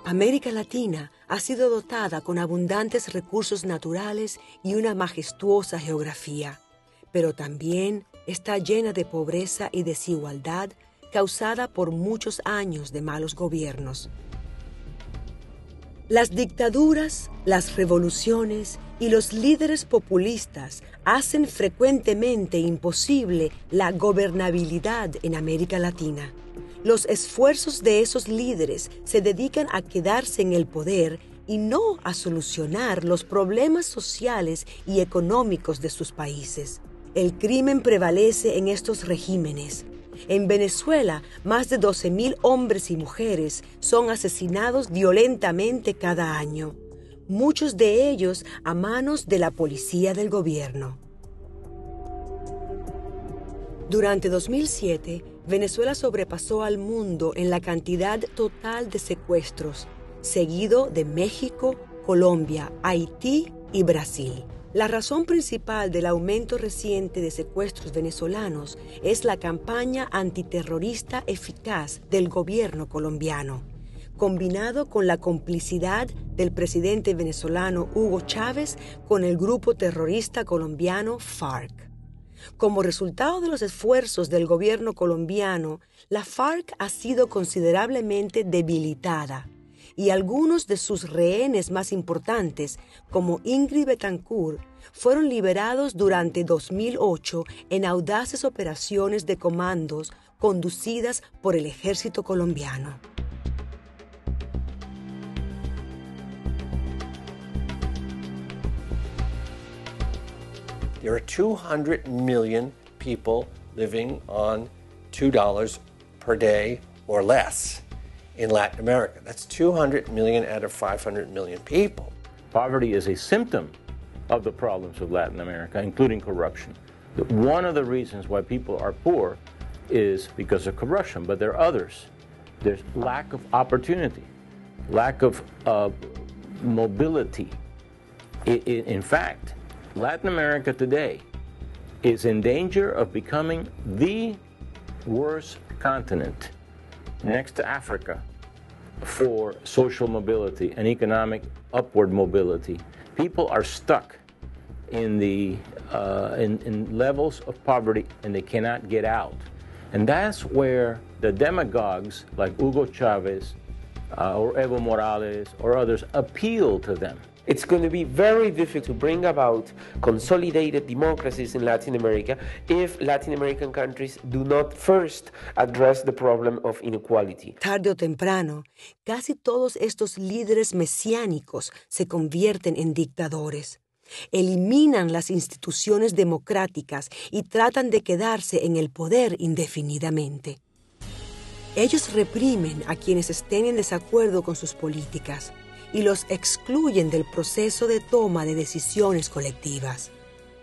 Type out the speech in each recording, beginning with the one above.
América Latina ha sido dotada con abundantes recursos naturales y una majestuosa geografía, pero también está llena de pobreza y desigualdad causada por muchos años de malos gobiernos. Las dictaduras, las revoluciones y los líderes populistas hacen frecuentemente imposible la gobernabilidad en América Latina. Los esfuerzos de esos líderes se dedican a quedarse en el poder y no a solucionar los problemas sociales y económicos de sus países. El crimen prevalece en estos regímenes. En Venezuela, más de 12,000 hombres y mujeres son asesinados violentamente cada año, muchos de ellos a manos de la policía del gobierno. Durante 2007, Venezuela sobrepasó al mundo en la cantidad total de secuestros, seguido de México, Colombia, Haití y Brasil. La razón principal del aumento reciente de secuestros venezolanos es la campaña antiterrorista eficaz del gobierno colombiano, combinado con la complicidad del presidente venezolano Hugo Chávez con el grupo terrorista colombiano FARC. Como resultado de los esfuerzos del gobierno colombiano, la FARC ha sido considerablemente debilitada y algunos de sus rehenes más importantes, como Ingrid Betancourt, fueron liberados durante 2008 en audaces operaciones de comandos conducidas por el ejército colombiano. There are 200 million people living on $2 per day or less in Latin America. That's 200 million out of 500 million people. Poverty is a symptom of the problems of Latin America, including corruption. One of the reasons why people are poor is because of corruption, but there are others. There's lack of opportunity, lack of mobility. In fact, Latin America today is in danger of becoming the worst continent next to Africa for social mobility and economic upward mobility. People are stuck in levels of poverty and they cannot get out. And that's where the demagogues like Hugo Chavez or Evo Morales or others appeal to them. It's going to be very difficult to bring about consolidated democracies in Latin America if Latin American countries do not first address the problem of inequality. Tarde o temprano, casi todos estos líderes mesiánicos se convierten en dictadores. Eliminan las instituciones democráticas y tratan de quedarse en el poder indefinidamente. Ellos reprimen a quienes estén en desacuerdo con sus políticas y los excluyen del proceso de toma de decisiones colectivas.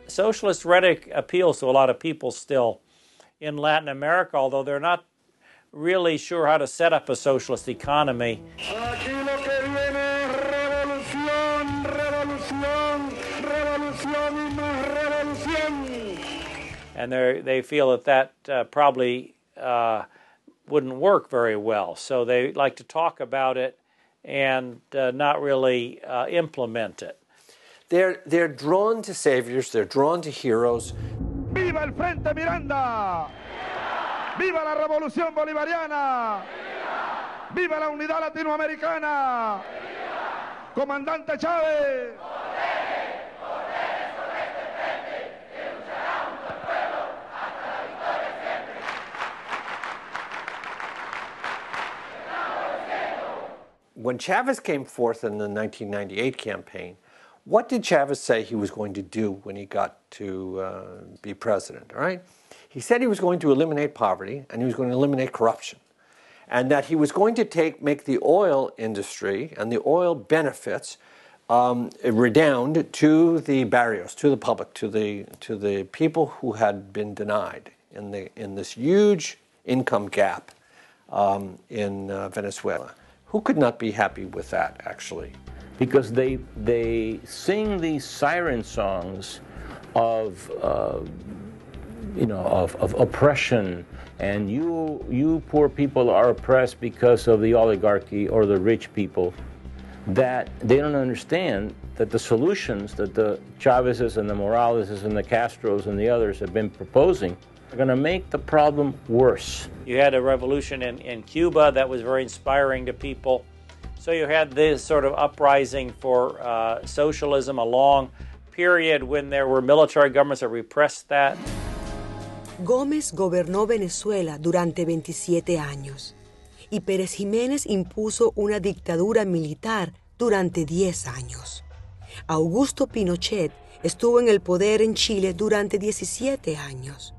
Socialist rhetoric appeals to a lot of people still in Latin America, although they're not really sure how to set up a socialist economy. Aquí lo que viene es revolución, revolución, revolución y más revolución. And they feel that probably wouldn't work very well, so they like to talk about it and not really implement it. They're drawn to saviors, they're drawn to heroes. ¡Viva el Frente Miranda! ¡Viva la Revolución Bolivariana! ¡Viva la Unidad Latinoamericana! ¡Comandante Chávez! When Chavez came forth in the 1998 campaign, what did Chavez say he was going to do when he got to be president, all right? He said he was going to eliminate poverty and he was going to eliminate corruption, and that he was going to make the oil industry and the oil benefits redound to the barrios, to the public, to the people who had been denied in this huge income gap in Venezuela. Who could not be happy with that, actually? Because they sing these siren songs of of oppression, and you poor people are oppressed because of the oligarchy or the rich people, that they don't understand that the solutions that the Chavezes and the Moraleses and the Castros and the others have been proposing are going to make the problem worse. You had a revolution in Cuba that was very inspiring to people. So you had this sort of uprising for socialism, a long period when there were military governments that repressed that. Gómez gobernó Venezuela durante 27 años y Pérez Jiménez impuso una dictadura militar durante 10 años. Augusto Pinochet estuvo en el poder en Chile durante 17 años.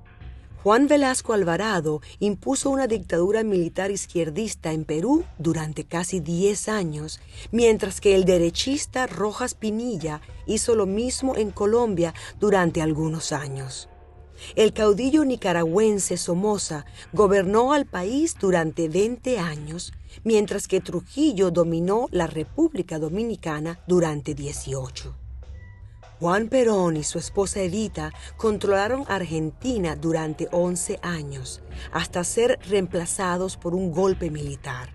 Juan Velasco Alvarado impuso una dictadura militar izquierdista en Perú durante casi 10 años, mientras que el derechista Rojas Pinilla hizo lo mismo en Colombia durante algunos años. El caudillo nicaragüense Somoza gobernó al país durante 20 años, mientras que Trujillo dominó la República Dominicana durante 18. Juan Perón y su esposa Evita controlaron Argentina durante 11 años, hasta ser reemplazados por un golpe militar.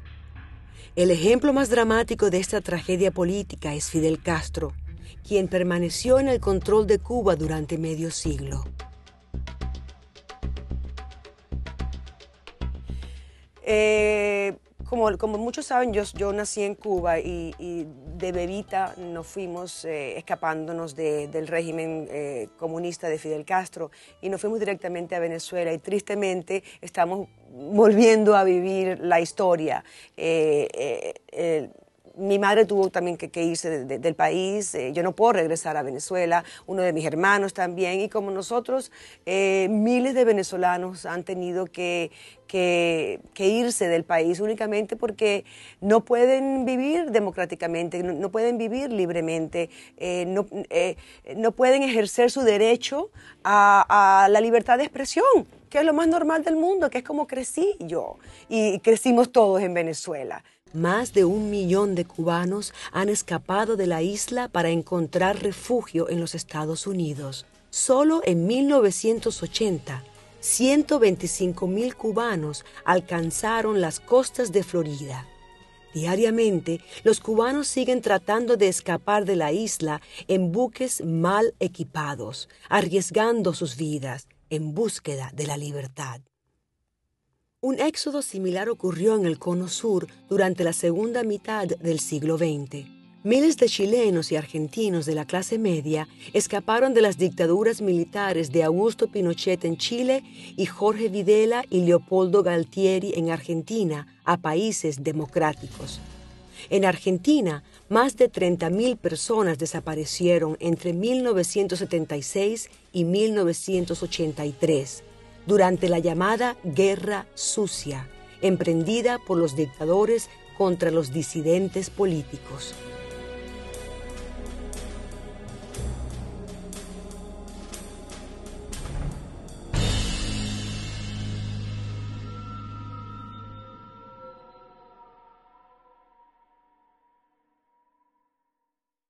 El ejemplo más dramático de esta tragedia política es Fidel Castro, quien permaneció en el control de Cuba durante medio siglo. Como muchos saben, yo nací en Cuba y de bebita nos fuimos escapándonos del régimen comunista de Fidel Castro y nos fuimos directamente a Venezuela y tristemente estamos volviendo a vivir la historia. Mi madre tuvo también que irse del país, yo no puedo regresar a Venezuela, uno de mis hermanos también, y como nosotros, miles de venezolanos han tenido que irse del país únicamente porque no pueden vivir democráticamente, no pueden vivir libremente, no pueden ejercer su derecho a la libertad de expresión, que es lo más normal del mundo, que es como crecí yo, y crecimos todos en Venezuela. Más de 1 millón de cubanos han escapado de la isla para encontrar refugio en los Estados Unidos. Solo en 1980, 125,000 cubanos alcanzaron las costas de Florida. Diariamente, los cubanos siguen tratando de escapar de la isla en buques mal equipados, arriesgando sus vidas en búsqueda de la libertad. Un éxodo similar ocurrió en el Cono Sur durante la segunda mitad del siglo XX. Miles de chilenos y argentinos de la clase media escaparon de las dictaduras militares de Augusto Pinochet en Chile y Jorge Videla y Leopoldo Galtieri en Argentina a países democráticos. En Argentina, más de 30,000 personas desaparecieron entre 1976 y 1983. Durante la llamada Guerra Sucia, emprendida por los dictadores contra los disidentes políticos.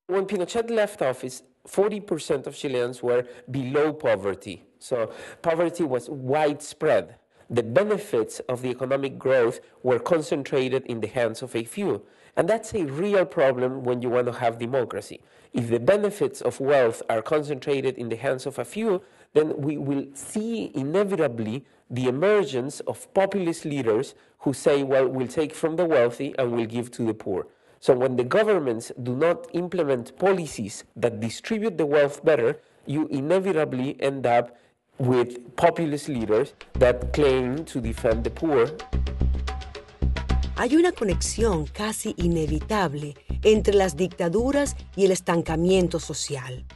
When Pinochet left office, 40% of Chileans were below poverty. So poverty was widespread. The benefits of the economic growth were concentrated in the hands of a few. And that's a real problem when you want to have democracy. If the benefits of wealth are concentrated in the hands of a few, then we will see inevitably the emergence of populist leaders who say, well, we'll take from the wealthy and we'll give to the poor. So when the governments do not implement policies that distribute the wealth better, you inevitably end up with populist leaders that claim to defend the poor. Hay una conexión casi inevitable entre las dictaduras y el estancamiento social.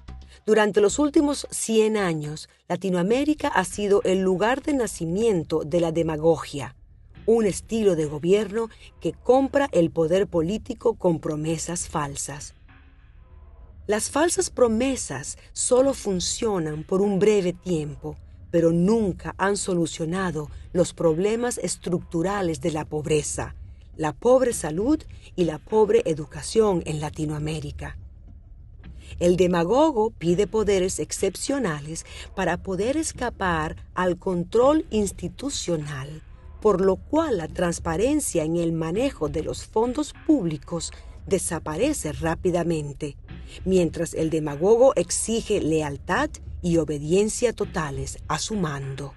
Durante los últimos 100 años, Latinoamérica ha sido el lugar de nacimiento de la demagogia, un estilo de gobierno que compra el poder político con promesas falsas. Las falsas promesas solo funcionan por un breve tiempo, pero nunca han solucionado los problemas estructurales de la pobreza, la pobre salud y la pobre educación en Latinoamérica. El demagogo pide poderes excepcionales para poder escapar al control institucional, por lo cual la transparencia en el manejo de los fondos públicos desaparece rápidamente, mientras el demagogo exige lealtad y obediencia totales a su mando.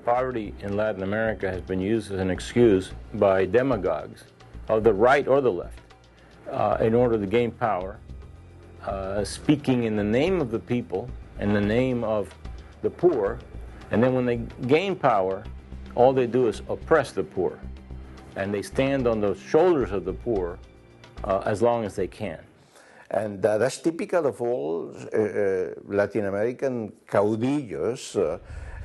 Poverty in Latin America has been used as an excuse by demagogues of the right or the left in order to gain power, speaking in the name of the people, in the name of the poor, and then when they gain power, all they do is oppress the poor, and they stand on the shoulders of the poor as long as they can. And that's typical of all Latin American caudillos.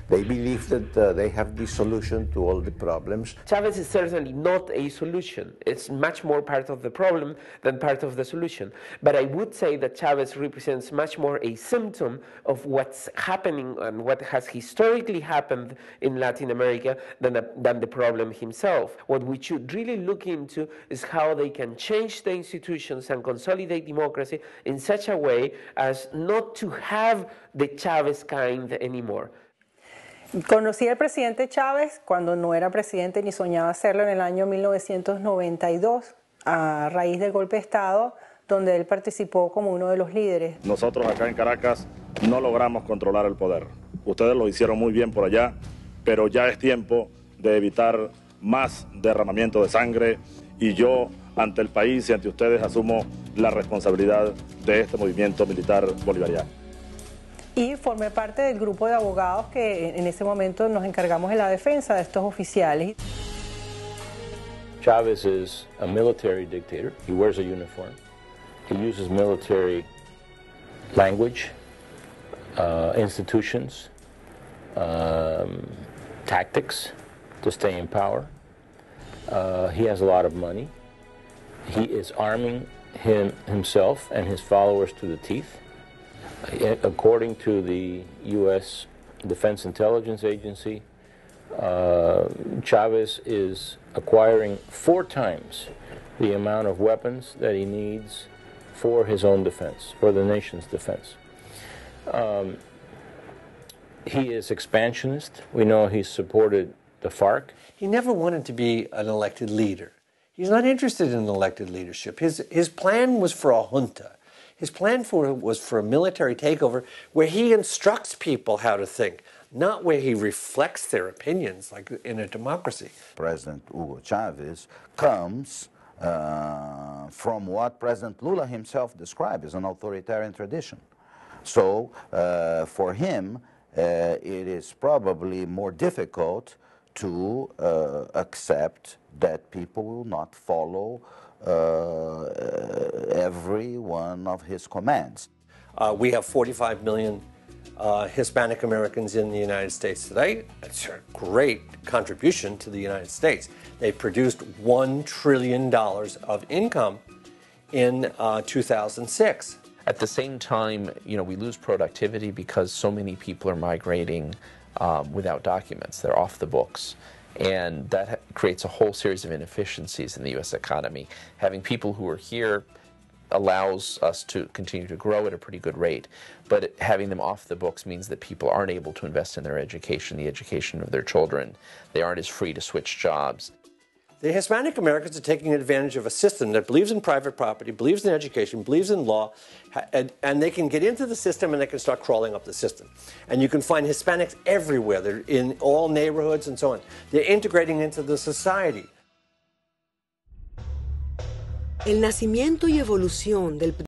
They believe that they have the solution to all the problems. Chavez is certainly not a solution. It's much more part of the problem than part of the solution. But I would say that Chavez represents much more a symptom of what's happening and what has historically happened in Latin America than the problem himself. What we should really look into is how they can change the institutions and consolidate democracy in such a way as not to have the Chavez kind anymore. Conocí al presidente Chávez cuando no era presidente ni soñaba hacerlo en el año 1992, a raíz del golpe de Estado, donde él participó como uno de los líderes. Nosotros acá en Caracas no logramos controlar el poder. Ustedes lo hicieron muy bien por allá, pero ya es tiempo de evitar más derramamiento de sangre y yo, ante el país y ante ustedes, asumo la responsabilidad de este movimiento militar bolivariano. Y formé parte del grupo de abogados que en ese momento nos encargamos de la defensa de estos oficiales. Chavez is a military dictator. He wears a uniform. He uses military language, institutions, tactics to stay in power. He has a lot of money. He is arming himself and his followers to the teeth. According to the U.S. Defense Intelligence Agency, Chavez is acquiring 4 times the amount of weapons that he needs for his own defense, for the nation's defense. He is expansionist. We know he's supported the FARC. He never wanted to be an elected leader. He's not interested in elected leadership. His plan was for a junta. His plan was for a military takeover where he instructs people how to think, not where he reflects their opinions like in a democracy. President Hugo Chavez comes from what President Lula himself described as an authoritarian tradition. So for him, it is probably more difficult to accept that people will not follow every one of his commands. We have 45 million Hispanic Americans in the United States today. It's a great contribution to the United States. They produced $1 trillion of income in 2006. At the same time, we lose productivity because so many people are migrating without documents. They're off the books. And that creates a whole series of inefficiencies in the U.S. economy. Having people who are here allows us to continue to grow at a pretty good rate, but having them off the books means that people aren't able to invest in their education, the education of their children. They aren't as free to switch jobs. The Hispanic Americans are taking advantage of a system that believes in private property, believes in education, believes in law, and they can get into the system and they can start crawling up the system. And you can find Hispanics everywhere. They're in all neighborhoods and so on. They're integrating into the society. El nacimiento y evolución del